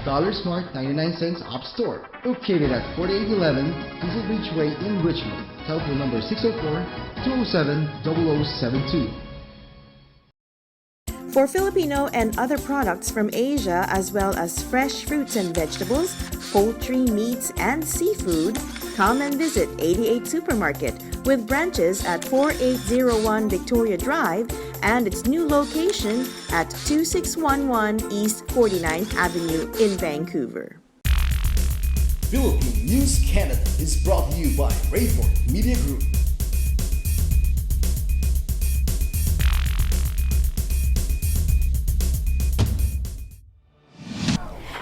Dollar Smart 99 cents App Store. Located at 4811 Diesel Beach Way in Richmond. Telephone number 604-207-0072. For Filipino and other products from Asia, as well as fresh fruits and vegetables, poultry, meats, and seafood, come and visit 88 Supermarket with branches at 4801 Victoria Drive and its new location at 2611 East 49th Avenue in Vancouver. Philippine News Canada is brought to you by Rayford Media Group.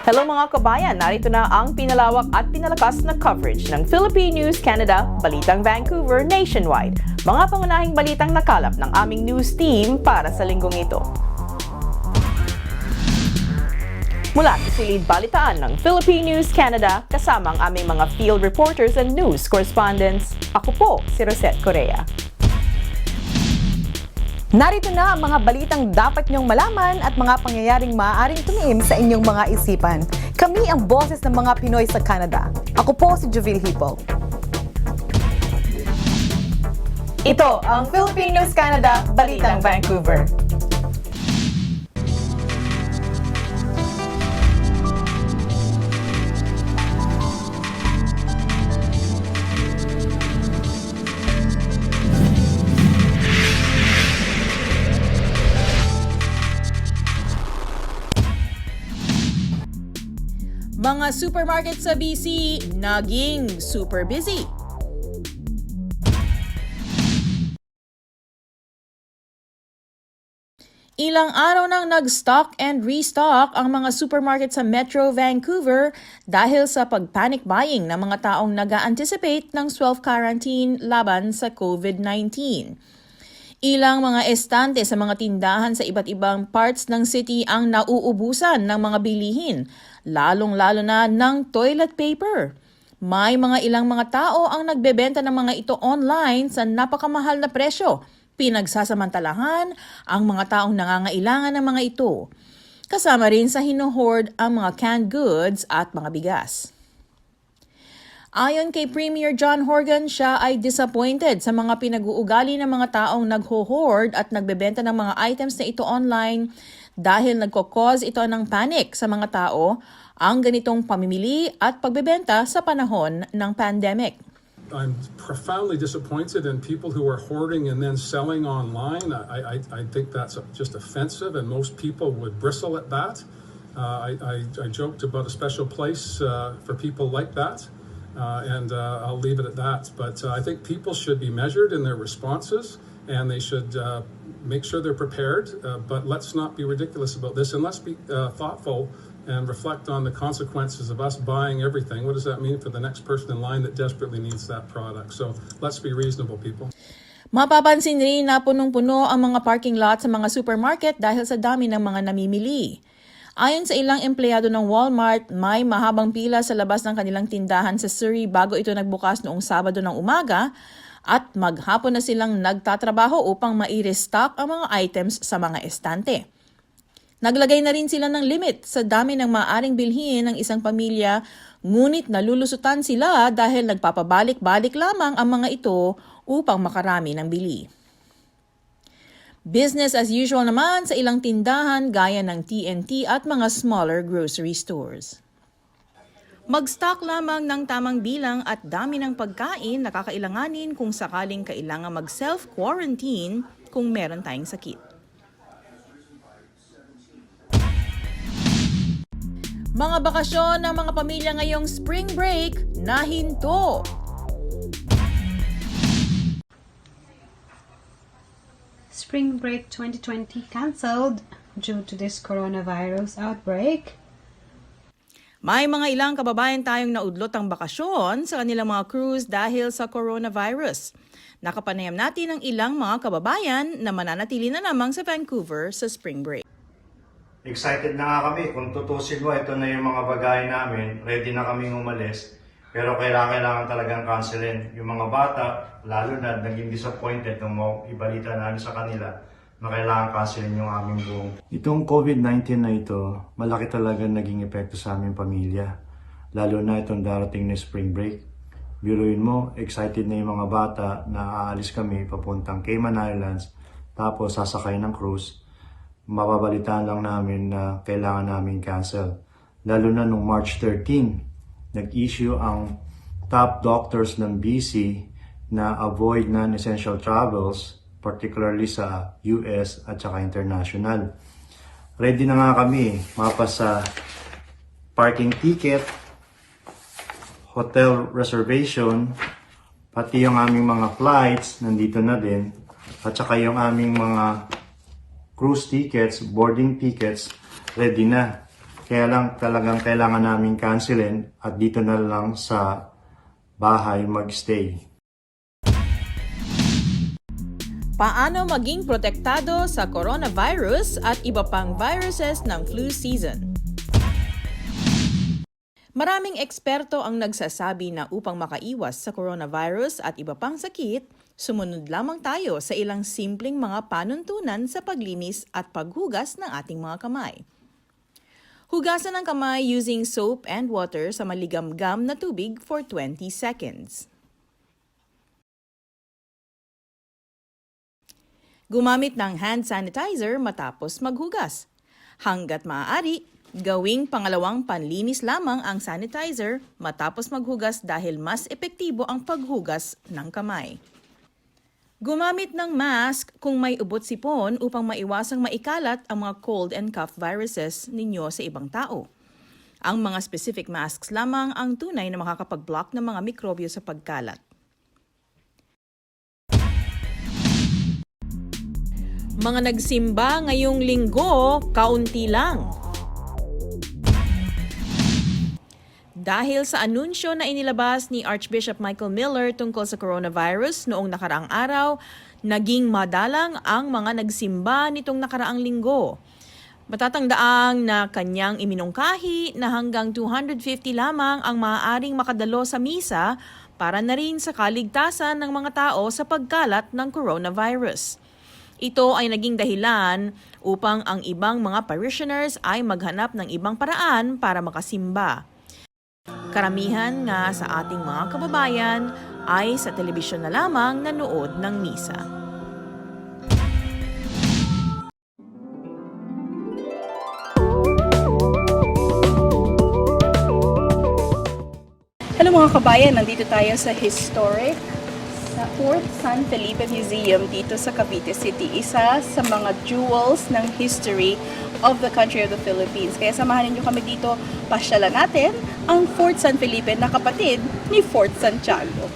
Hello mga kabayan, narito na ang pinalawak at pinalakas na coverage ng Philippine News Canada, Balitang Vancouver nationwide. Mga pangunahing balitang nakalap ng aming news team para sa linggong ito. Mula sa silid balitaan ng Philippine News Canada, kasama ang aming mga field reporters and news correspondents, ako po si Rosette Correa. Narito na ang mga balitang dapat niyong malaman at mga pangyayaring maaaring tumiim sa inyong mga isipan. Kami ang boses ng mga Pinoy sa Canada. Ako po si Jovil Hipol. Ito ang Philippine News Canada, Balitang Vancouver. Mga supermarket sa BC, naging super busy. Ilang araw nang nag-stock and restock ang mga supermarket sa Metro Vancouver dahil sa pag-panic buying ng mga taong nag-a-anticipate ng self-quarantine laban sa COVID-19. Ilang mga estante sa mga tindahan sa iba't ibang parts ng city ang nauubusan ng mga bilihin, lalong-lalo na ng toilet paper. May ilang mga tao ang nagbebenta ng mga ito online sa napakamahal na presyo. Pinagsasamantalahan ang mga taong nangangailangan ng mga ito. Kasama rin sa hino-hoard ang mga canned goods at mga bigas. Ayon kay Premier John Horgan, siya ay disappointed sa mga pinag-uugali ng mga taong nagho-hoard at nagbebenta ng mga items na ito online dahil nagko-cause ito ng panic sa mga tao ang ganitong pamimili at pagbebenta sa panahon ng pandemic. I'm profoundly disappointed in people who are hoarding and then selling online. I think that's just offensive, and most people would bristle at that. I joked about a special place for people like that. And I'll leave it at that. But I think people should be measured in their responses, and they should make sure they're prepared. But let's not be ridiculous about this, and let's be thoughtful and reflect on the consequences of us buying everything. What does that mean for the next person in line that desperately needs that product? So let's be reasonable, people. Mapapansin rin na punong-puno ang mga parking lot sa mga supermarket dahil sa dami ng mga namimili. Ayon sa ilang empleyado ng Walmart, may mahabang pila sa labas ng kanilang tindahan sa Surrey bago ito nagbukas noong Sabado ng umaga at maghapon na silang nagtatrabaho upang mai-restock ang mga items sa mga estante. Naglagay na rin sila ng limit sa dami ng maaaring bilhin ng isang pamilya, ngunit nalulusutan sila dahil nagpapabalik-balik lamang ang mga ito upang makarami ng bili. Business as usual naman sa ilang tindahan gaya ng TNT at mga smaller grocery stores. Mag-stock lamang ng tamang bilang at dami ng pagkain na kakailanganin kung sakaling kailangan mag-self-quarantine kung meron tayong sakit. Mga bakasyon ng mga pamilya ngayong spring break nahinto. Spring break 2020 cancelled due to this coronavirus outbreak. May mga ilang kababayan tayong naudlot ang bakasyon sa kanilang mga cruise dahil sa coronavirus. Nakapanayam natin ang ilang mga kababayan na mananatili na lamang sa Vancouver sa spring break. Excited na nga kami. Kung tutusin mo, ito na yung mga bagay namin. Ready na kaming umalis. Pero kailangan talagang cancelin. Yung mga bata, lalo na naging disappointed nung ibalita namin sa kanila na kailangan cancelin yung aming buong. Itong COVID-19 na ito, malaki talaga naging epekto sa aming pamilya. Lalo na itong darating na spring break. Biruin mo, excited na yung mga bata na aalis kami papuntang Cayman Islands, tapos sasakay ng cruise. Mababalitaan lang namin na kailangan namin cancel. Lalo na nung March 13, nag-issue ang top doctors ng BC na avoid non-essential travels, particularly sa US at saka international. Ready na nga kami, mapasa parking ticket, hotel reservation, pati yung aming mga flights, nandito na din, at saka yung aming mga cruise tickets, boarding tickets, ready na. Kaya lang talagang kailangan namin cancelin at dito na lang sa bahay magstay. Paano maging protektado sa coronavirus at iba pang viruses ng flu season? Maraming eksperto ang nagsasabi na upang makaiwas sa coronavirus at iba pang sakit, sumunod lamang tayo sa ilang simpleng mga panuntunan sa paglinis at paghugas ng ating mga kamay. Hugasan ang kamay using soap and water sa maligamgam na tubig for 20 seconds. Gumamit ng hand sanitizer matapos maghugas. Hanggat maaari, gawing pangalawang panlinis lamang ang sanitizer matapos maghugas dahil mas epektibo ang paghugas ng kamay. Gumamit ng mask kung may ubot-sipon upang maiwasang maikalat ang mga cold and cough viruses ninyo sa ibang tao. Ang mga specific masks lamang ang tunay na makakapag-block ng mga mikrobyo sa pagkalat. Mga nagsimba ngayong linggo, kaunti lang. Dahil sa anunsyo na inilabas ni Archbishop Michael Miller tungkol sa coronavirus noong nakaraang araw, naging madalang ang mga nagsimba nitong nakaraang linggo. Matatangdaang na kanyang iminungkahi na hanggang 250 lamang ang maaaring makadalo sa misa para na rin sa kaligtasan ng mga tao sa pagkalat ng coronavirus. Ito ay naging dahilan upang ang ibang mga parishioners ay maghanap ng ibang paraan para makasimba. Karamihan nga sa ating mga kababayan ay sa telebisyon na lamang nanood ng misa. Hello mga kabayan, nandito tayo sa historic sa Fort San Felipe Museum dito sa Cavite City. Isa sa mga jewels ng history of the country of the Philippines. Kaya samahan niyo kami dito, pasyalan natin ang Fort San Felipe na kapatid ni Fort Santiago.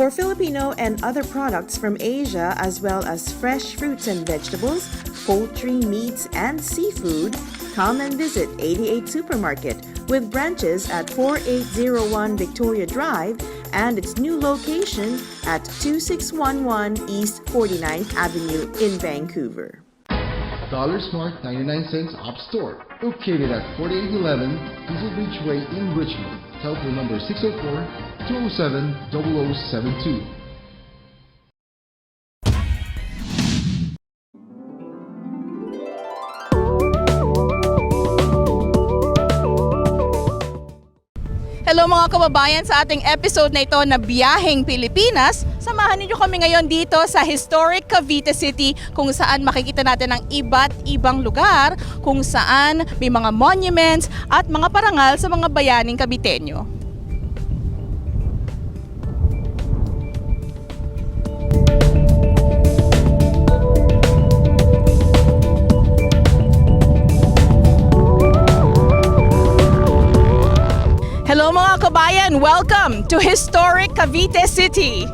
For Filipino and other products from Asia, as well as fresh fruits and vegetables, poultry, meats, and seafood, come and visit 88 Supermarket with branches at 4801 Victoria Drive and its new location at 2611 East 49th Avenue in Vancouver. Dollar Smart 99 cents Op Store, located at 4811 Diesel Beach Way in Richmond. Telephone number 604-207-0072. Hello mga kababayan, sa ating episode na ito na Biyaheng Pilipinas, samahan niyo kami ngayon dito sa historic Cavite City kung saan makikita natin ang iba't ibang lugar kung saan may mga monuments at mga parangal sa mga bayaning Caviteño. Hello mga kabayan! Welcome to historic Cavite City!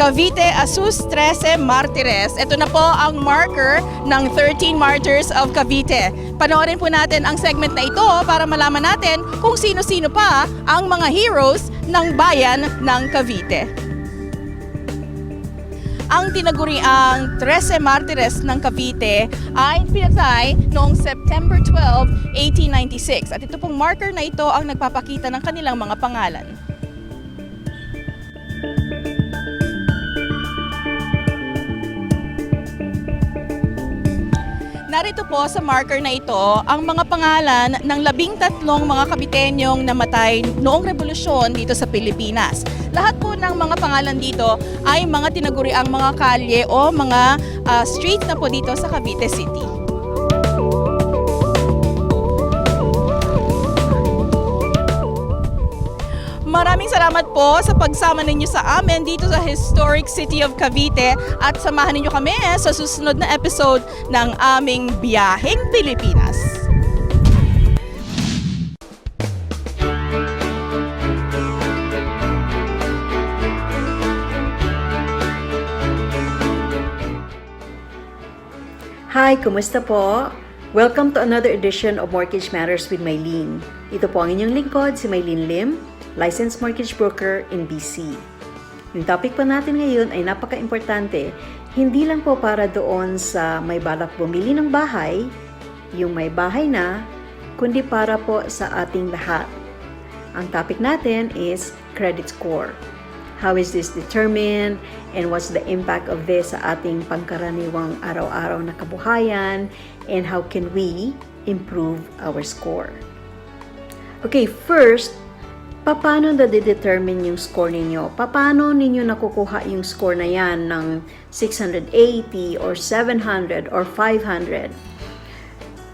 Cavite Asus 13 Martires. Ito na po ang marker ng 13 Martyrs of Cavite. Panoorin po natin ang segment na ito para malaman natin kung sino-sino pa ang mga heroes ng bayan ng Cavite. Ang tinaguriang 13 Martires ng Cavite ay pinatay noong September 12, 1896. At ito pong marker na ito ang nagpapakita ng kanilang mga pangalan. Narito po sa marker na ito ang mga pangalan ng 13 mga Caviteñong namatay noong revolusyon dito sa Pilipinas. Lahat po ng mga pangalan dito ay mga tinaguriang mga kalye o mga street na po dito sa Cavite City. Maraming salamat po sa pagsama ninyo sa amin dito sa historic city of Cavite at samahan ninyo kami sa susunod na episode ng aming Biyaheng Pilipinas. Hi, kumusta po? Welcome to another edition of Mortgage Matters with Maylene. Ito po ang inyong lingkod, si Maylene Lim, licensed mortgage broker in BC. Yung topic pa natin ngayon ay napaka-importante, hindi lang po para doon sa may balak bumili ng bahay, yung may bahay na, kundi para po sa ating lahat. Ang topic natin is credit score. How is this determined and what's the impact of this sa ating pangkaraniwang araw-araw na kabuhayan and how can we improve our score? Okay, first, paano na-determine yung score ninyo? Paano ninyo nakukuha yung score na yan ng 680 or 700 or 500?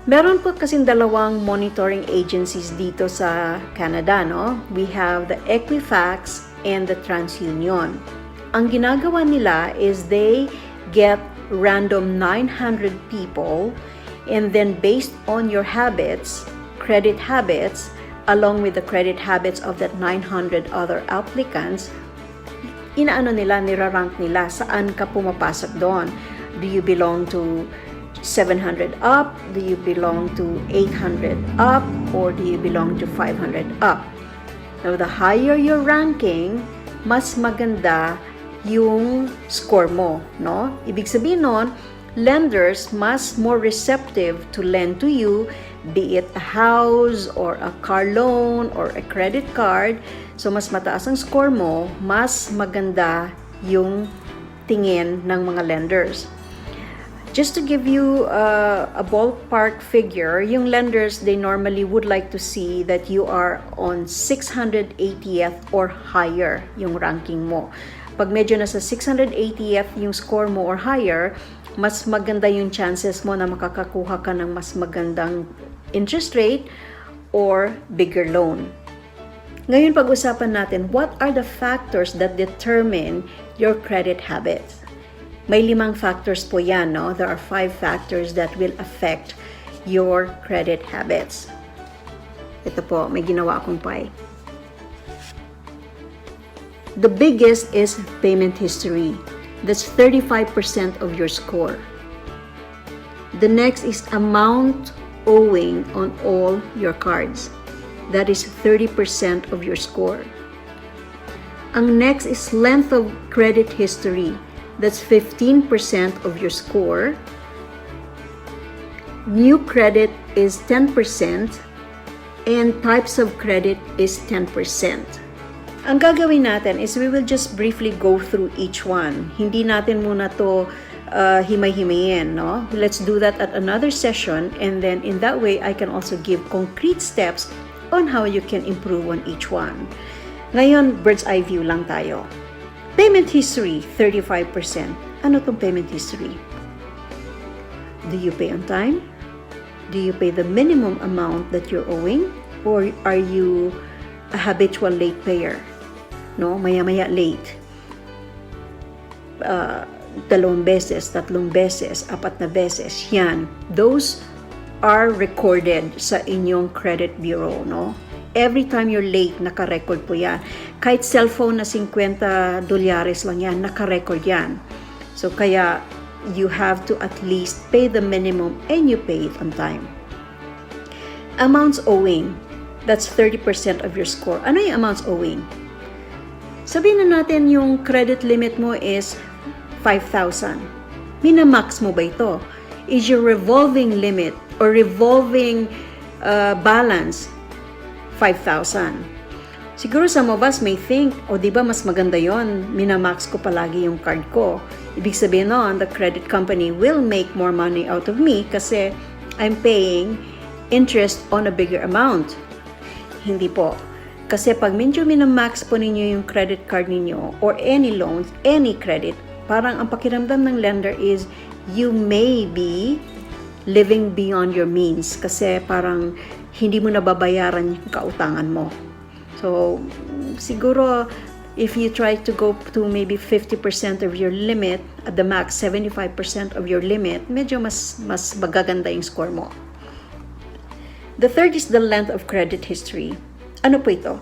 Meron po kasing dalawang monitoring agencies dito sa Canada, no? We have the Equifax and the TransUnion. Ang ginagawa nila is they get random 900 people and then based on your habits, credit habits, along with the credit habits of that 900 other applicants, nirarank nila saan ka pumapasok doon. Do you belong to 700 up? Do you belong to 800 up? Or do you belong to 500 up? Now, the higher your ranking, mas maganda yung score mo, no? Ibig sabihin nun, lenders mas more receptive to lend to you, be it a house or a car loan or a credit card. So mas mataas ang score mo, mas maganda yung tingin ng mga lenders. Just to give you a ballpark figure, yung lenders, they normally would like to see that you are on 680th or higher yung ranking mo. Pag medyo nasa 680th yung score mo or higher, mas maganda yung chances mo na makakakuha ka ng mas magandang interest rate or bigger loan. Ngayon pag-usapan natin, what are the factors that determine your credit habits? May 5 factors po yan, no? There are 5 factors that will affect your credit habits. Ito po, may ginawa akong pie. The biggest is payment history. That's 35% of your score. The next is amount owing on all your cards. That is 30% of your score. Ang next is length of credit history. That's 15% of your score. New credit is 10% and types of credit is 10%. Ang gagawin natin is we will just briefly go through each one. Hindi natin muna to himay-himayin, no? Let's do that at another session, and then in that way, I can also give concrete steps on how you can improve on each one. Ngayon, bird's eye view lang tayo. Payment history, 35%. Ano tong payment history? Do you pay on time? Do you pay the minimum amount that you're owing? Or are you a habitual late payer? No, maya-maya late. 2 beses, 3 beses, 4 na beses. Yan. Those are recorded sa inyong credit bureau, no? Every time you're late, naka-record po yan. Kahit cellphone na $50 lang yan, naka-record yan. So, kaya, you have to at least pay the minimum and you pay it on time. Amounts owing. That's 30% of your score. Ano yung amounts owing? Sabihin na natin yung credit limit mo is 5,000. Minamax mo ba ito? Is your revolving limit or revolving balance 5,000? Siguro some of us may think, di ba mas maganda yon, minamax ko palagi yung card ko. Ibig sabihin nun, the credit company will make more money out of me kasi I'm paying interest on a bigger amount. Hindi po. Kasi pag medyo minamax po ninyo yung credit card ninyo or any loans, any credit, parang ang pakiramdam ng lender is you may be living beyond your means kasi parang hindi mo nababayaran yung kautangan mo. So, siguro, if you try to go to maybe 50% of your limit, at the max, 75% of your limit, medyo mas magaganda yung score mo. The third is the length of credit history. Ano po ito?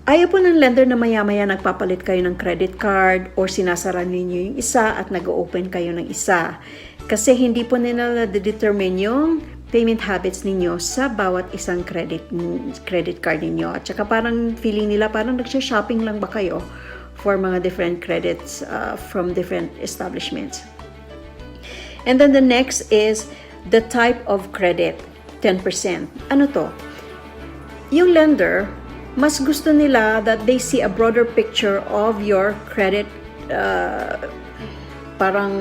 Ayaw po ng lender na maya-maya nagpapalit kayo ng credit card or sinasara ninyo yung isa at nag-open kayo ng isa. Kasi hindi po nila na-determine yung payment habits ninyo sa bawat isang credit card ninyo. At saka parang feeling nila parang nagsha-shopping lang ba kayo for mga different credits from different establishments. And then the next is the type of credit, 10%. Ano to? Yung lender, mas gusto nila that they see a broader picture of your credit parang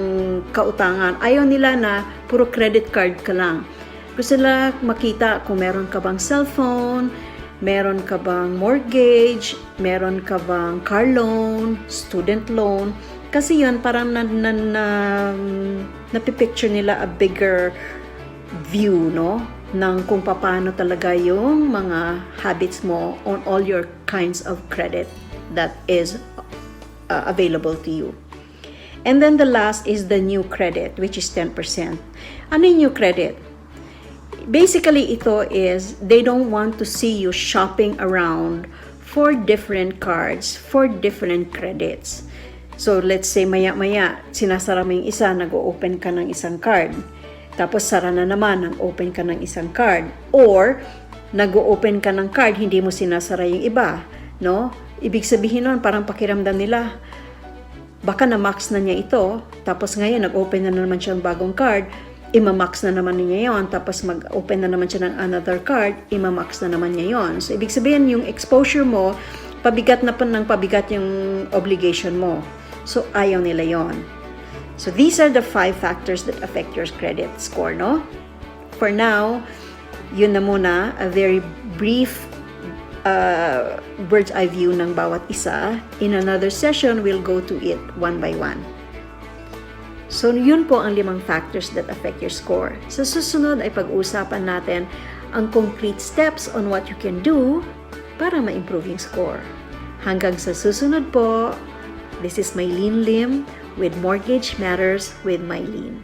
kautangan. Ayaw nila na puro credit card ka lang. Gusto nila makita kung meron ka bang cellphone, meron ka bang mortgage, meron ka bang car loan, student loan. Kasi yun, parang napipicture nila a bigger view, no? Ng kung paano talaga yung mga habits mo on all your kinds of credit that is available to you. And then the last is the new credit, which is 10%. Ano yung new credit? Basically, ito is they don't want to see you shopping around for different cards, for different credits. So, let's say maya-maya, sinasara mo yung isa, nag-open ka ng isang card. Tapos, sara na naman, nag-open ka ng isang card. Or, nag-open ka ng card, hindi mo sinasara yung iba. No? Ibig sabihin nun, parang pakiramdam nila, baka na-max na niya ito, tapos ngayon, nag-open na naman siya ng bagong card, imamax na naman niya yon, tapos mag-open na naman siya ng another card, imamax na naman niya yon. So, ibig sabihin, yung exposure mo, pabigat na pa ng pabigat yung obligation mo. So, ayaw nila yon. So these are the 5 factors that affect your credit score, no? For now, yun na muna, a very brief bird's eye view ng bawat isa. In another session, we'll go to it one by one. So yun po ang 5 factors that affect your score. Sa susunod ay pag-uusapan natin ang concrete steps on what you can do para ma-improve yung score. Hanggang sa susunod po, this is Mylene Lim with Mortgage Matters with Mylene.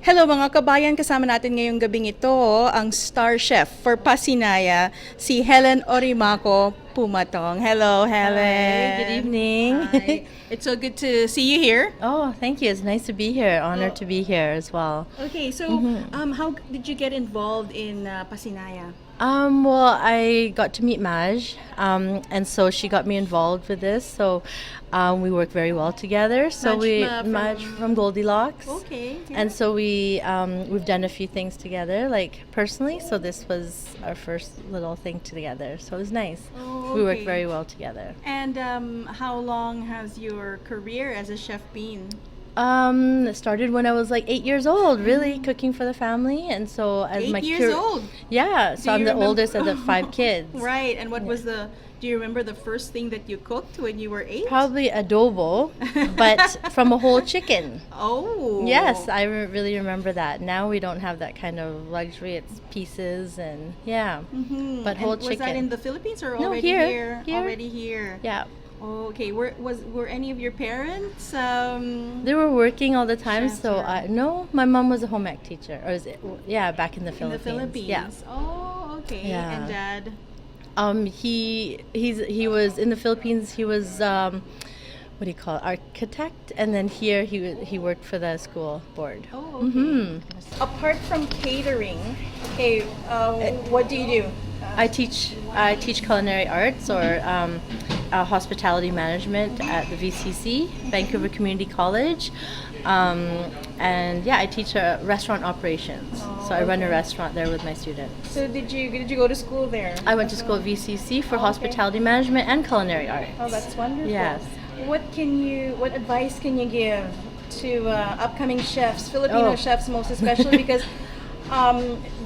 Hello mga kabayan, kasama natin ngayong gabing ito ang star chef for Pasinaya, si Helen Orimaco Pumatong. Hello, Helen. Hi, good evening. Hi. It's so good to see you here. Oh, thank you. It's nice to be here. Honored to be here as well. Okay, so how did you get involved in Pasinaya? Well, I got to meet Maj, and so she got me involved with this. So we work very well together. So Maj from Goldilocks. Okay. Yeah. And so we've done a few things together, like personally. So this was our first little thing together. So it was nice. Oh, We work okay. very well together. And how long has your career as a chef been? It started when I was like 8 years old, really cooking for the family, and so as 8 my years old. Yeah, so Do I'm you the remember- oldest of the 5 kids. Right. And what was the? Do you remember the first thing that you cooked when you were 8? Probably adobo, but from a whole chicken. Oh. Yes, I really remember that. Now we don't have that kind of luxury. It's pieces and yeah, but whole and chicken. Was that in the Philippines or No, already here. Already here. Yeah, Okay. Were any of your parents? they were working all the time. Chefs So or- no, my mom was a home ec teacher, or is it? Yeah, back in the In the Philippines. Philippines. Yeah. Oh, okay. Yeah. And dad? He was in the Philippines. He was what do you call it? Architect, and then here he worked for the school board. Oh, okay. Apart from catering, okay, what do you do? I teach culinary arts or hospitality management at the VCC, Vancouver Community College, and yeah, I teach restaurant operations. So I run a restaurant there with my students. So did you go to school there? I went to school at VCC for hospitality management and culinary arts. Oh, that's wonderful. Yes. What advice can you give to upcoming chefs, Filipino chefs most especially, because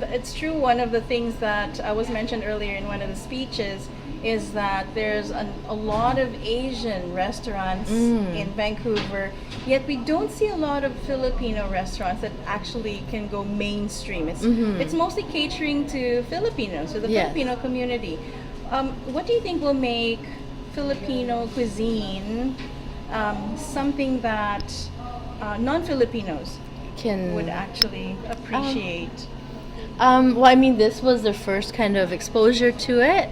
it's true, one of the things that was mentioned earlier in one of the speeches is that there's a lot of Asian restaurants in Vancouver, yet we don't see a lot of Filipino restaurants that actually can go mainstream. It's mostly catering to Filipinos, to the Yes. Filipino community. What do you think will make Filipino cuisine something that non-Filipinos would actually appreciate? Well, I mean, this was the first kind of exposure to it,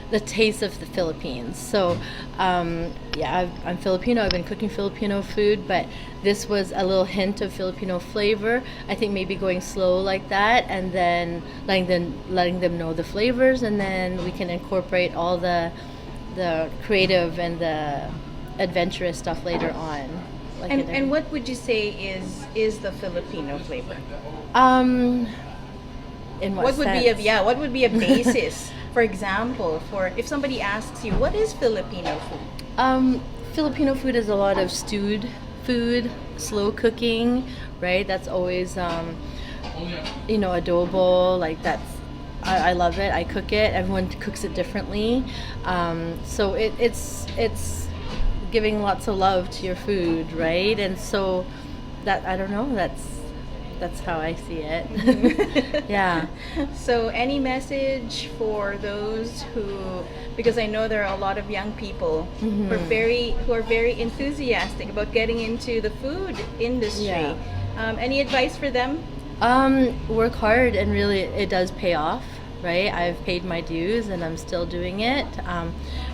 the taste of the Philippines. So, yeah, I'm Filipino. I've been cooking Filipino food, but this was a little hint of Filipino flavor. I think maybe going slow like that, and then letting them know the flavors, and then we can incorporate all the creative and the adventurous stuff later on. Like And what would you say is the Filipino flavor? In what What sense? would be a basis, for example, for if somebody asks you what is Filipino food? Filipino food is a lot of stewed food, slow cooking, right? That's always, adobo. Like I love it. I cook it. Everyone cooks it differently. So it's giving lots of love to your food, right? And so that, I don't know, that's how I see it. Yeah. So any message for those who, because I know there are a lot of young people who are very enthusiastic about getting into the food industry. Yeah. Any advice for them? Work hard, and really it does pay off, right? I've paid my dues and I'm still doing it.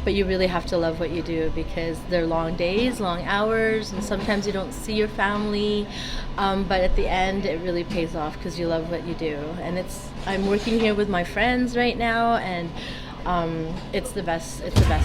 But you really have to love what you do, because they're long days, long hours, and sometimes you don't see your family. But at the end, it really pays off because you love what you do. And I'm working here with my friends right now, and it's the best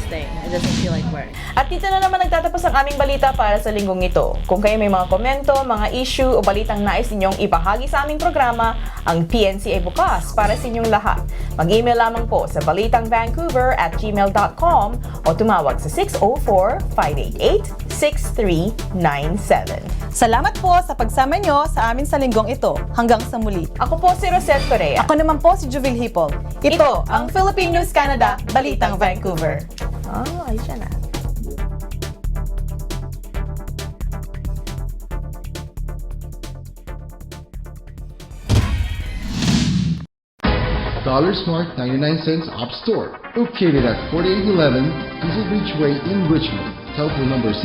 thing. It doesn't feel like work. At dito na naman nagtatapos ang aming balita para sa linggong ito. Kung kayo may mga komento, mga issue o balitang nais ninyong ibahagi sa aming programa, ang PNC ay bukas para sa inyong lahat. Mag-email lamang po sa balitangvancouver@gmail.com o tumawag sa 604-588-6397. Salamat po sa pagsama nyo sa amin sa linggong ito. Hanggang sa muli. Ako po si Rosette Correa. Ako naman po si Juvil Hipol. Ito ang Philippine News Canada, Balitang Vancouver. Ayos yan ah. Smart 99 cents Op Store, located at 4811 Diesel Beach Way in Richmond. Telephone number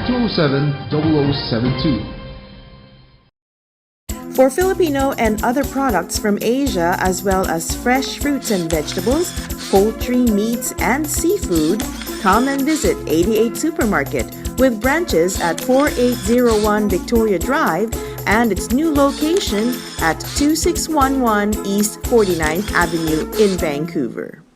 604-207-0072. For Filipino and other products from Asia, as well as fresh fruits and vegetables, poultry, meats, and seafood, come and visit 88 Supermarket with branches at 4801 Victoria Drive and its new location at 2611 East 49th Avenue in Vancouver.